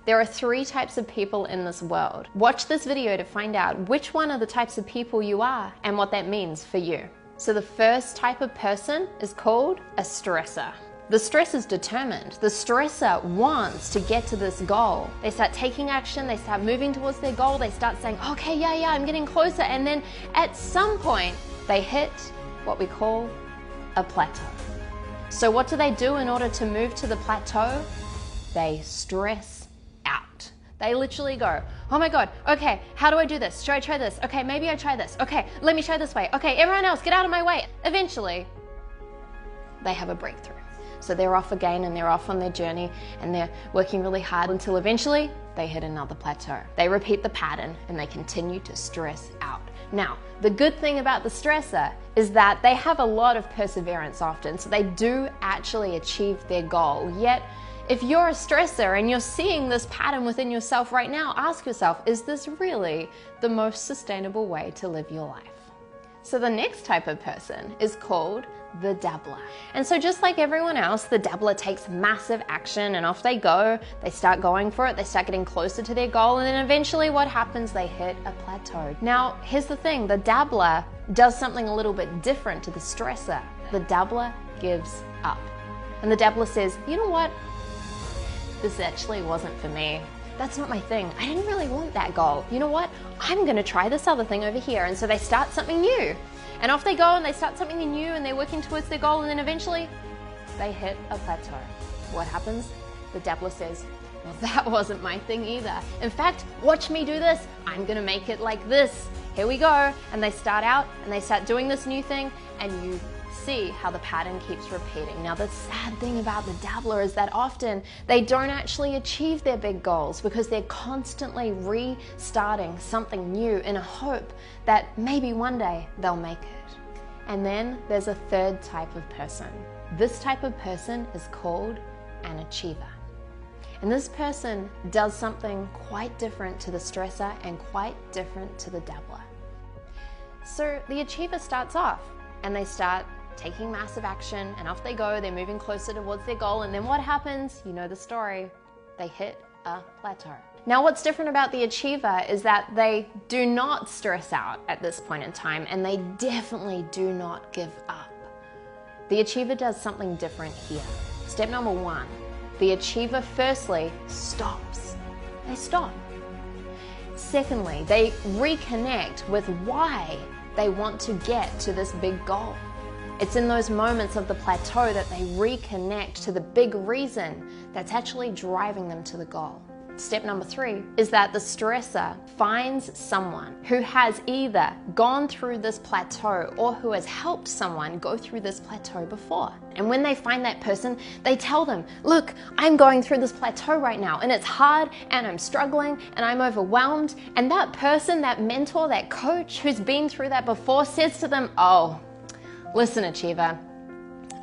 There are 3 types of people in this world. Watch this video to find out which one of the types of people you are and what that means for you. So the first type of person is called a stressor. The stressor is determined. The stressor wants to get to this goal. They start taking action, they start moving towards their goal, they start saying, okay, yeah, I'm getting closer. And then at some point, they hit what we call a plateau. So what do they do in order to move to the plateau? They stress out. They literally go, oh my God, okay, how do I do this? Should I try this? Okay, maybe I try this. Okay, let me try this way. Okay, everyone else, get out of my way. Eventually, they have a breakthrough. So they're off again and they're off on their journey and they're working really hard until eventually they hit another plateau. They repeat the pattern and they continue to stress out. Now, the good thing about the stressor is that they have a lot of perseverance often, so they do actually achieve their goal. Yet, if you're a stressor and you're seeing this pattern within yourself right now, ask yourself, is this really the most sustainable way to live your life? So the next type of person is called the dabbler. And so just like everyone else, the dabbler takes massive action and off they go. They start going for it, they start getting closer to their goal, and then eventually what happens? They hit a plateau. Now, here's the thing, the dabbler does something a little bit different to the stressor. The dabbler gives up. And the dabbler says, you know what? This actually wasn't for me. That's not my thing. I didn't really want that goal. You know what? I'm gonna try this other thing over here. And so they start something new. And off they go and they start something new and they're working towards their goal, and then eventually they hit a plateau. What happens? The dabbler says, well, that wasn't my thing either. In fact, watch me do this. I'm gonna make it like this. Here we go. And they start out and they start doing this new thing, and you see how the pattern keeps repeating. Now, the sad thing about the dabbler is that often they don't actually achieve their big goals because they're constantly restarting something new in a hope that maybe one day they'll make it. And then there's a third type of person. This type of person is called an achiever. And this person does something quite different to the stressor and quite different to the dabbler. So the achiever starts off and they start taking massive action, and off they go, they're moving closer towards their goal, and then what happens? You know the story. They hit a plateau. Now, what's different about the achiever is that they do not stress out at this point in time, and they definitely do not give up. The achiever does something different here. Step number 1, the achiever firstly stops. They stop. Secondly, they reconnect with why they want to get to this big goal. It's in those moments of the plateau that they reconnect to the big reason that's actually driving them to the goal. Step number 3 is that the stressor finds someone who has either gone through this plateau or who has helped someone go through this plateau before. And when they find that person, they tell them, look, I'm going through this plateau right now and it's hard and I'm struggling and I'm overwhelmed. And that person, that mentor, that coach who's been through that before says to them, oh, listen, achiever,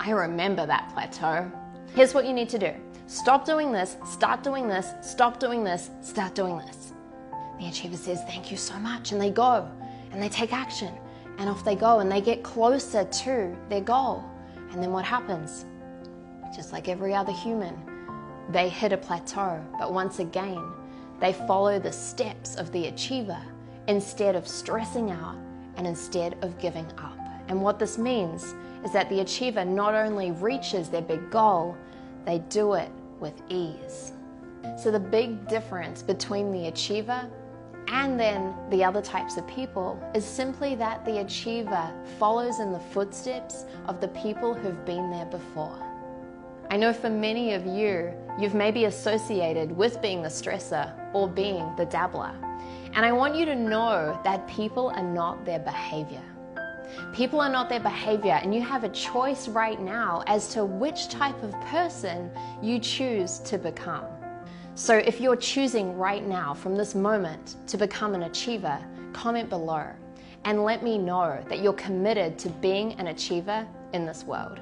I remember that plateau. Here's what you need to do. Stop doing this, start doing this, stop doing this, start doing this. The achiever says, thank you so much. And they go and they take action and off they go and they get closer to their goal. And then what happens? Just like every other human, they hit a plateau. But once again, they follow the steps of the achiever instead of stressing out and instead of giving up. And what this means is that the achiever not only reaches their big goal, they do it with ease. So the big difference between the achiever and then the other types of people is simply that the achiever follows in the footsteps of the people who've been there before. I know for many of you, you've maybe associated with being the stressor or being the dabbler. And I want you to know that people are not their behavior. People are not their behavior, and you have a choice right now as to which type of person you choose to become. So if you're choosing right now from this moment to become an achiever, comment below and let me know that you're committed to being an achiever in this world.